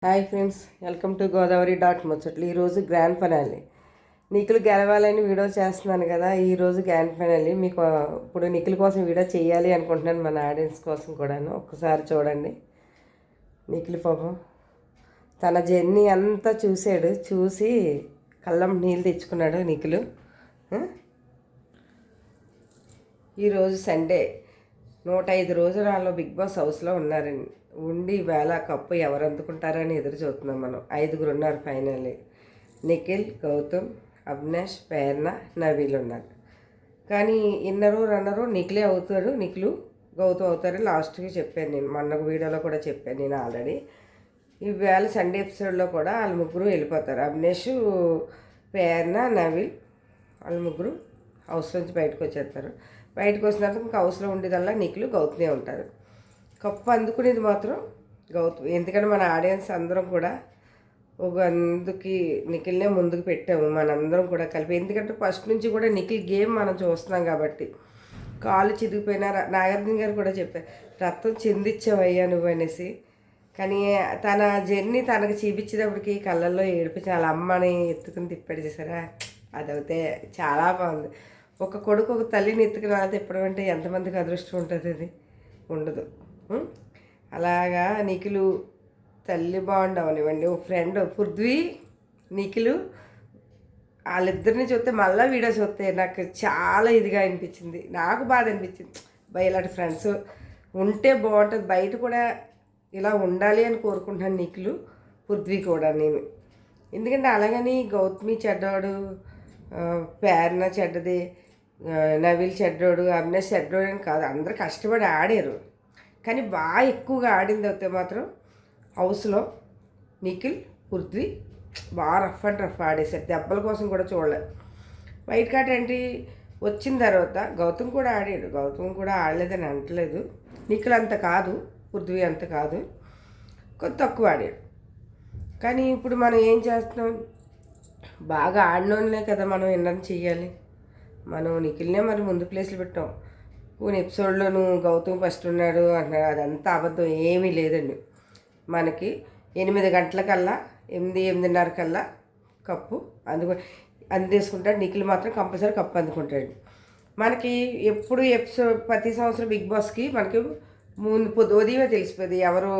Hi friends, welcome to Godavari dot ముచ్చట్లు. ఈరోజు grand finale. Nikhil గెలవాలని వీడియో చేస్తున్నాను కదా. ఈరోజు గ్రాండ్ ఫినాలి. మీకు ఇప్పుడు నిఖిల్ కోసం వీడియో చేయాలి అనుకుంటున్నాను, మన ఆడియన్స్ కోసం కూడాను. ఒక్కసారి చూడండి. నిఖిల్ పాపం తన జర్నీ అంతా చూసి కళ్ళం నీళ్ళు తెచ్చుకున్నాడు నిఖిల్. ఈరోజు సండే 105 రోజులు వాళ్ళు బిగ్ బాస్ హౌస్లో ఉన్నారండి. ఉండి వేళ కప్పు ఎవరు అందుకుంటారని ఎదురు చూస్తున్నాం మనం. 5 ఉన్నారు ఫైనల్లీ. నిఖిల్, గౌతమ్, అవినాష్, ప్రేరణ, నవీల్ ఉన్నారు. కానీ ఇన్నరు రన్నరు నిఖిలే అవుతాడు. నిఖిలు గౌతమ్ అవుతారని లాస్ట్కి చెప్పాను నేను, మొన్న వీడియోలో కూడా చెప్పాను నేను ఆల్రెడీ. ఈవేళ సండే ఎపిసోడ్లో కూడా వాళ్ళు ముగ్గురు వెళ్ళిపోతారు. అవినాష్, ప్రేరణ, నవీల్ వాళ్ళు ముగ్గురు హౌస్ నుంచి బయటకు వచ్చేస్తారు. బయటకు వచ్చిన తర్వాత ఇంకా హౌస్లో ఉండేదల్లా నిఖిలు, గౌతమే ఉంటారు. కప్పు అందుకునేది మాత్రం గౌతమ్. ఎందుకంటే మన ఆడియన్స్ అందరం కూడా ఒక అందుకి నిఖిల్నే ముందుకు పెట్టాము మనందరం కూడా కలిపి. ఎందుకంటే ఫస్ట్ నుంచి కూడా నిఖిల్ గేమ్ మనం చూస్తున్నాం కాబట్టి. కాలు చిదిగిపోయినా నాగార్జున గారు కూడా చెప్పారు, రక్తం చిందించావయ్యా నువ్వు అనేసి. కానీ తన జర్నీ తనకు చూపించేటప్పటికి కళ్ళల్లో ఏడిపించి వాళ్ళ అమ్మని ఎత్తుకుని తిప్పాడు చేశారా. అదైతే చాలా బాగుంది. ఒక కొడుకు ఒక తల్లిని ఎత్తుకుని అలా తిప్పడం అంటే ఎంతమందికి అదృష్టం ఉంటుంది? అది ఉండదు. అలాగా నిఖిలు తల్లి బాగుండవనివ్వండి. ఓ ఫ్రెండ్ పృథ్వీ, నిఖిలు వాళ్ళిద్దరిని చూస్తే మళ్ళీ వీడియో చూస్తే నాకు చాలా ఇదిగా అనిపించింది. నాకు బాధ అనిపించింది. ఇలాంటి ఫ్రెండ్స్ ఉంటే బాగుంటుంది. బయట కూడా ఇలా ఉండాలి అని కోరుకుంటున్నాను. నిఖిలు, పృథ్వీ కూడా నేను. ఎందుకంటే అలాగని గౌతమి చెడ్డవాడు, ప్రేరణ చెడ్డది, నవీల్ చెడ్డోడు, అవినాష్ చెడ్డోడు అని కాదు. అందరూ కష్టపడి ఆడారు. కానీ బాగా ఎక్కువగా ఆడింది అయితే మాత్రం హౌస్లో నిఖిల్, పృథ్వీ బాగా రఫ్ అండ్ రఫ్ ఆడేశారు. దెబ్బల కోసం కూడా చూడలేదు. వైట్ కార్డ్ ఎంట్రీ వచ్చిన తర్వాత గౌతమ్ కూడా ఆడాడు. గౌతమ్ కూడా ఆడలేదని అనట్లేదు. నిఖిల్ అంత కాదు, పృథ్వీ అంత కాదు, కొంత తక్కువ ఆడాడు. కానీ ఇప్పుడు మనం ఏం చేస్తున్నాం? బాగా ఆడినోళ్ళనే కదా మనం విన్నర్ చెయ్యాలి. మనం నిఖిల్నే మరి ముందు ప్లేస్లో పెట్టాం. కొన్ని ఎపిసోడ్లోనూ గౌతమ్ ఫస్ట్ ఉన్నాడు అంటున్నాడు. అదంతా అబద్ధం, ఏమీ లేదండి. మనకి 8 గంటలకల్లా 8:30 కల్లా కప్పు అందేసుకుంటాడు. నిఖిల్ మాత్రం కంపల్సరీ కప్పు అందుకుంటాడు. మనకి ఎప్పుడు ఎపిసోడ్ ప్రతి సంవత్సరం బిగ్ బాస్కి మనకి ముందు ఉదయమే తెలిసిపోయింది ఎవరు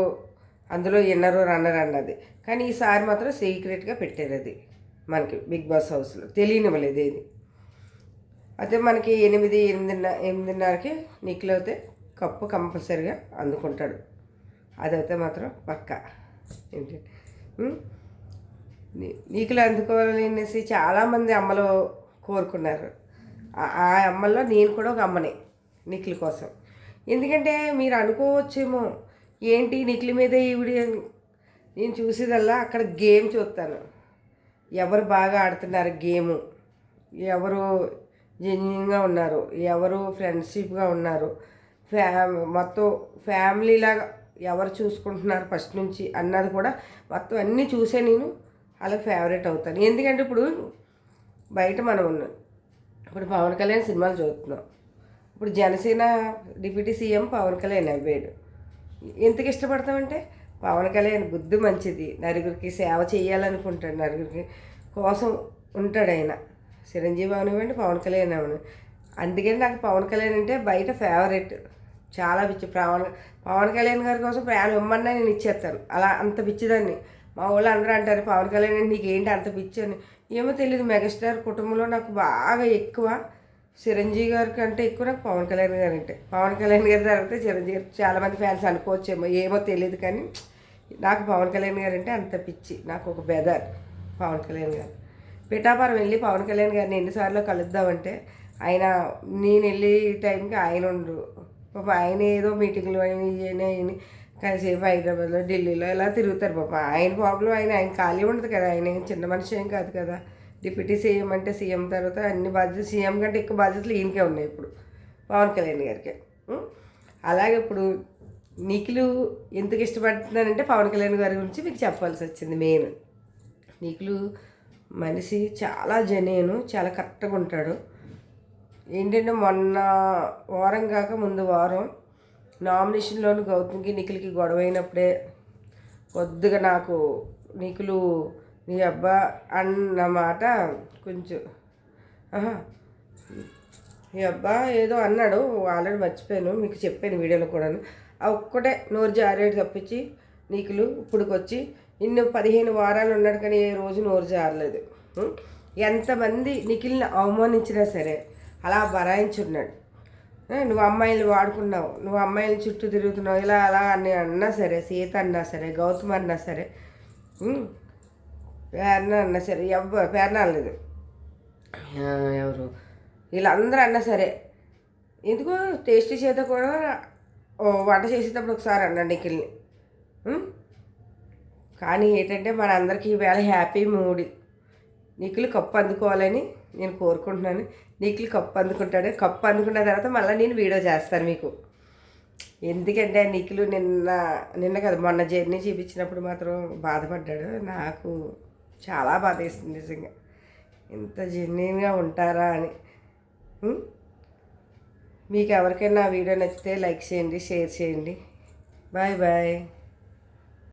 అందులో విన్నరు రన్నర్ అన్నది. కానీ ఈసారి మాత్రం సీక్రెట్గా పెట్టారు. అది మనకి బిగ్ బాస్ హౌస్లో తెలియనివ్వలేదు ఏది. అయితే మనకి 8:30కి నిఖిల్ అయితే కప్పు కంపల్సరిగా అందుకుంటాడు. అదైతే మాత్రం పక్కా. ఏంటి నిఖిల్ అందుకోవాలని అనేసి చాలామంది అమ్మలు కోరుకున్నారు. ఆ అమ్మల్లో నేను కూడా ఒక అమ్మనే నిఖిల్ కోసం. ఎందుకంటే మీరు అనుకోవచ్చేమో ఏంటి నిఖిల్ మీద ఈ వీడియో. నేను చూసేదల్లా అక్కడ గేమ్ చూస్తాను. ఎవరు బాగా ఆడుతున్నారు గేము, ఎవరు జెన్యున్గా ఉన్నారు, ఎవరు ఫ్రెండ్షిప్గా ఉన్నారు, మొత్తం ఫ్యామిలీలాగా ఎవరు చూసుకుంటున్నారు ఫస్ట్ నుంచి అన్నది కూడా మొత్తం అన్నీ చూసే నేను అలా ఫేవరెట్ అవుతాను. ఎందుకంటే ఇప్పుడు బయట మనం ఉన్నాం. ఇప్పుడు పవన్ కళ్యాణ్ సినిమాలు చూస్తున్నాం. ఇప్పుడు జనసేన డిప్యూటీ సీఎం పవన్ కళ్యాణ్ అవ్వాడు. ఎందుకు ఇష్టపడతామంటే పవన్ కళ్యాణ్ బుద్ధి మంచిది, నలుగురికి సేవ చేయాలనుకుంటాడు, నలుగురికి కోసం ఉంటాడు ఆయన. చిరంజీవి అవనివ్వండి, పవన్ కళ్యాణ్ అవనివ్వండి. అందుకని నాకు పవన్ కళ్యాణ్ అంటే బయట ఫేవరెట్, చాలా పిచ్చి. పవన్ కళ్యాణ్ గారి కోసం ప్రాణం ఇమ్మన్నా నేను ఇచ్చేస్తాను. అలా అంత పిచ్చిదాన్ని. మా వాళ్ళు అందరూ అంటారు పవన్ కళ్యాణ్ అంటే నీకేంటి అంత పిచ్చి అని. ఏమో తెలియదు. మెగాస్టార్ కుటుంబంలో నాకు బాగా ఎక్కువ చిరంజీవి గారి కంటే ఎక్కువ నాకు పవన్ కళ్యాణ్ గారు అంటే. పవన్ కళ్యాణ్ గారి తర్వాత చిరంజీవి గారు చాలామంది ఫ్యాన్స్ అనుకోవచ్చేమో, ఏమో తెలియదు. కానీ నాకు పవన్ కళ్యాణ్ గారు అంటే అంత పిచ్చి. నాకు ఒక బెదర్ పవన్ కళ్యాణ్ గారు. పిఠాపురం వెళ్ళి పవన్ కళ్యాణ్ గారిని ఎన్నిసార్లు కలుద్దామంటే ఆయన, నేను వెళ్ళే టైంకి ఆయన ఉండరు. పాప ఆయన ఏదో మీటింగ్లు అయిన కాసేపు హైదరాబాద్లో, ఢిల్లీలో ఇలా తిరుగుతారు. పాప ఆయన ప్రాబ్లం ఆయన ఖాళీ ఉండదు కదా. ఆయన చిన్న మనిషి ఏం కాదు కదా. డిప్యూటీ సీఎం అంటే సీఎం తర్వాత అన్ని బాధ్యతలు, సీఎం కంటే ఎక్కువ బాధ్యతలు ఈయనకే ఉన్నాయి ఇప్పుడు పవన్ కళ్యాణ్ గారికి. అలాగే ఇప్పుడు నిఖిలు ఎందుకు ఇష్టపడుతున్నానంటే పవన్ కళ్యాణ్ గారి గురించి మీకు చెప్పాల్సి వచ్చింది. మెయిన్ నిఖిలు మనిషి చాలా జెన్యూన్, చాలా కరెక్ట్గా ఉంటాడు. ఏంటంటే మొన్న వారం కాక ముందు వారం నామినేషన్లోని గౌతమ్కి నిఖిల్కి గొడవ అయినప్పుడే కొద్దిగా నాకు నిఖిలు నీ అబ్బా అన్న మాట కొంచెం నీ అబ్బా ఏదో అన్నాడు, ఆల్రెడీ మర్చిపోయాను, మీకు చెప్పాను వీడియోలో కూడాను. ఆ ఒక్కటే నోరు జారేడు తప్పించి నిఖిలు ఇప్పుడుకొచ్చి ఇన్ని 15 వారాలు ఉన్నాడు కానీ ఏ రోజు నోరు జారలేదు. ఎంతమంది నిఖిల్ని అవమానించినా సరే అలా బరాయించున్నాడు. నువ్వు అమ్మాయిలు వాడుకున్నావు, నువ్వు అమ్మాయిల చుట్టూ తిరుగుతున్నావు, ఇలా అలా అని అన్నా సరే, సీత అన్నా సరే, గౌతమ్ అన్నా సరే, పేర్న అన్నా సరే, పేర్న అనలేదు, ఎవరు వీళ్ళందరూ అన్నా సరే, ఎందుకో టేస్టీ చేత కూడా వంట చేసేటప్పుడు ఒకసారి అన్నాడు నిఖిల్ని. కానీ ఏంటంటే మనందరికీ ఈవేళ హ్యాపీ మూడి. నిఖిల్ కప్పు అందుకోవాలని నేను కోరుకుంటున్నాను. నిఖిల్ కప్పు అందుకుంటాడు. కప్పు అందుకున్న తర్వాత మళ్ళీ నేను వీడియో చేస్తాను మీకు. ఎందుకంటే నిఖిల్ నిన్న కదా మొన్న జర్నీ చూపించినప్పుడు మాత్రం బాధపడ్డాడు. నాకు చాలా బాధ వేస్తుంది నిజంగా, ఇంత జెన్యున్గా ఉంటారా అని. మీకు ఎవరికైనా వీడియో నచ్చితే లైక్ చేయండి, షేర్ చేయండి. Bye bye.